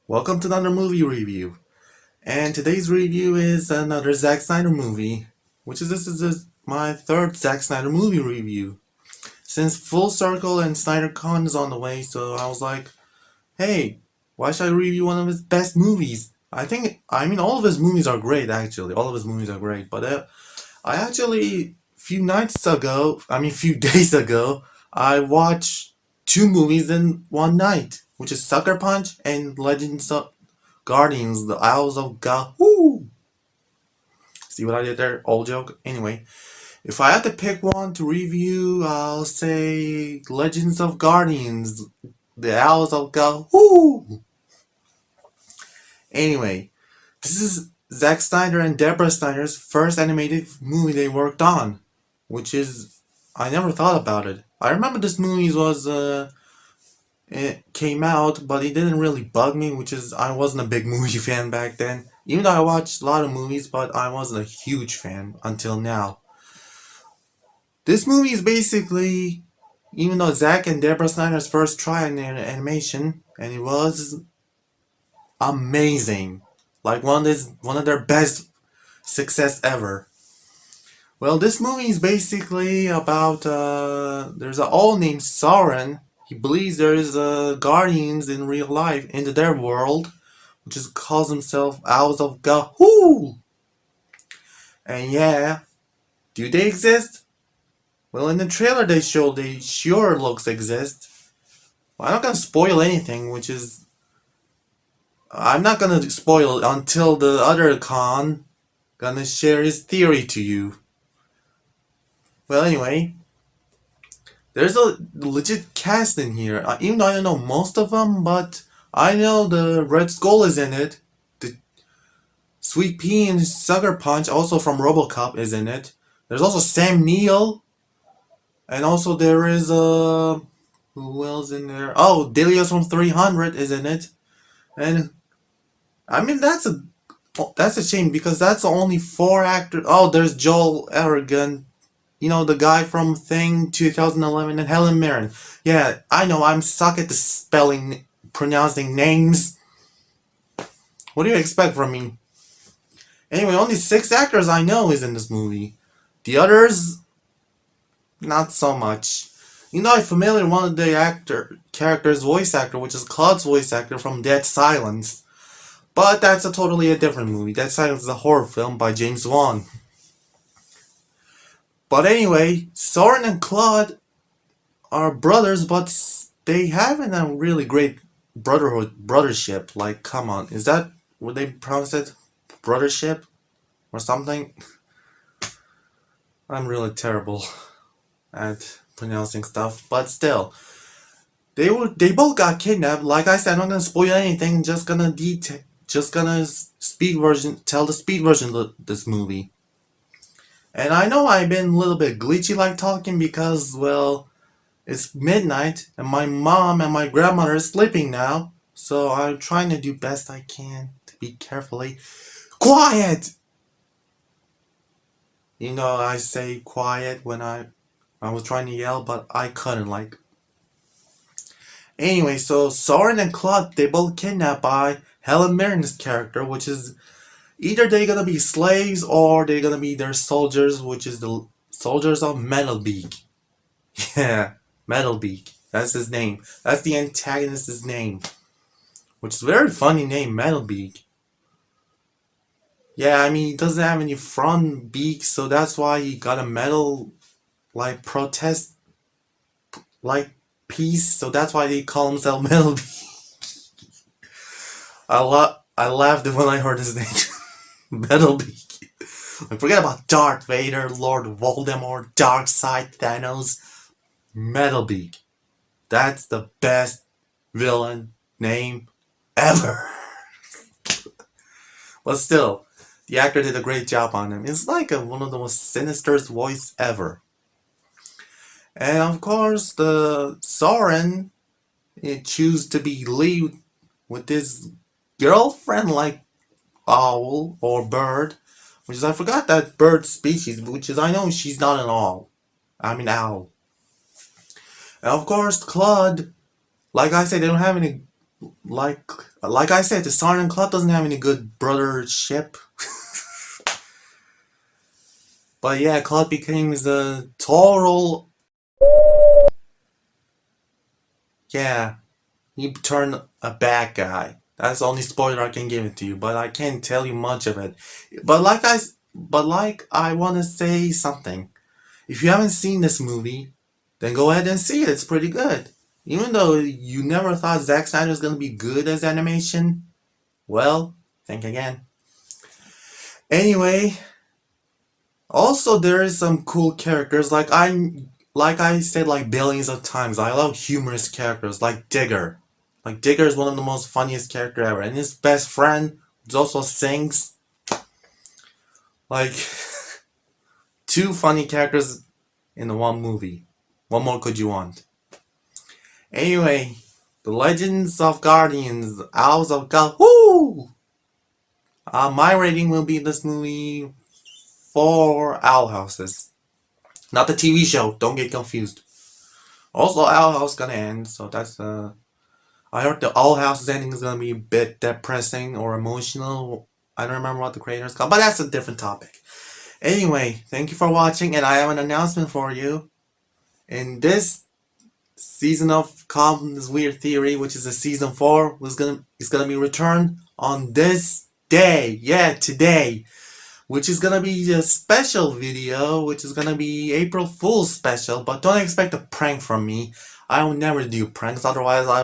Welcome to another movie review. And today's review is another Zack Snyder movie, which is my third Zack Snyder movie review. Since Full Circle and Snyder Con is on the way, so I was like, hey, why should I review one of his best movies? All of his movies are great, actually. All of his movies are great, but I actually, few days ago, I watched two movies in one night, which is Sucker Punch and Legends of Guardians, the Isles of Gahoo. See what I did there? Old joke. Anyway, if I had to pick one to review, I'll say Legends of Guardians, the Isles of Gahoo. Anyway, this is Zack Snyder and Deborah Snyder's first animated movie they worked on, which is I never thought about it. I remember this movie it came out, but it didn't really bug me, which is I wasn't a big movie fan back then. Even though I watched a lot of movies, but I wasn't a huge fan until now. This movie is basically, even though Zack and Deborah Snyder's first try in animation, and it was amazing, like one of their best success ever. Well, this movie is basically about there's a owl named Sauron. He believes there is guardians in real life in their world, which is calls himself Owls of Gahoo. And yeah, do they exist? Well, in the trailer they show they sure looks exist. Well, I'm not gonna spoil anything, which is I'm not gonna spoil it until the other con gonna share his theory to you. Well, anyway, there's a legit cast in here. Even though I don't know most of them, but I know the Red Skull is in it. The Sweet Pea and Sucker Punch, also from RoboCop, is in it. There's also Sam Neill, and also there is who else in there? Oh, Delios from 300 is in it, and I mean that's a shame because that's only four actors. Oh, there's Joel Aragon. You know, the guy from Thing 2011 and Helen Mirren. Yeah, I know, I'm suck at the pronouncing names. What do you expect from me? Anyway, only six actors I know is in this movie. The others, not so much. You know, I'm familiar with one of the character's voice actor, which is Claude's voice actor from Dead Silence. But that's a totally a different movie. Dead Silence is a horror film by James Wan. But anyway, Soren and Claude are brothers, but they haven't a really great brothership. Like, come on, is that what they pronounce it? Brothership? Or something? I'm really terrible at pronouncing stuff, but still. They both got kidnapped. Like I said, I'm not gonna spoil anything, just gonna tell the speed version of this movie. And I know I've been a little bit glitchy like talking because, well, it's midnight and my mom and my grandmother is sleeping now. So I'm trying to do best I can to be carefully quiet. You know, I say quiet when I was trying to yell, but I couldn't like. Anyway, so Soren and Claude, they both kidnapped by Helen Mirren's character, which is either they're gonna be slaves or they're gonna be their soldiers, which is the soldiers of Metalbeak. Yeah, Metalbeak. That's his name. That's the antagonist's name. Which is a very funny name, Metalbeak. Yeah, I mean, he doesn't have any front beak, so that's why he got a metal, like, protest, like, piece, so that's why they call himself Metalbeak. I laughed when I heard his name. Metalbeak. Like, forget about Darth Vader, Lord Voldemort, Darkseid, Thanos. Metalbeak. That's the best villain name ever. But still, the actor did a great job on him. It's like one of the most sinister voice ever. And of course, the Soren choose to be lead with this girlfriend like owl or bird, which is I forgot that bird species, which is I know she's not an owl. I mean owl. And of course, Claude, like I said, they don't have any like like I said, the Siren and Claude doesn't have any good brothership. But yeah, Claude became the total. Yeah, he turned a bad guy. That's the only spoiler I can give it to you, but I can't tell you much of it. But like I want to say something. If you haven't seen this movie, then go ahead and see it. It's pretty good. Even though you never thought Zack Snyder was gonna be good as animation, well, think again. Anyway, also there is some cool characters. Like I said like billions of times, I love humorous characters like Digger. Like Digger is one of the most funniest character ever, and his best friend, who also sings. Like two funny characters in the one movie. What more could you want? Anyway, The Legends of Guardians, Owls of God. Woo! My rating will be in this movie 4 Owl Houses. Not the TV show, don't get confused. Also, Owl House gonna end, so that's I heard the Owl House's ending is gonna be a bit depressing or emotional. I don't remember what the creators called, but that's a different topic. Anyway, thank you for watching, and I have an announcement for you. In this season of KAAN'S Weird Theory, which is a season 4, is gonna be returned on this day. Yeah, today. Which is gonna be a special video, which is gonna be April Fool's special, but don't expect a prank from me. I will never do pranks, otherwise I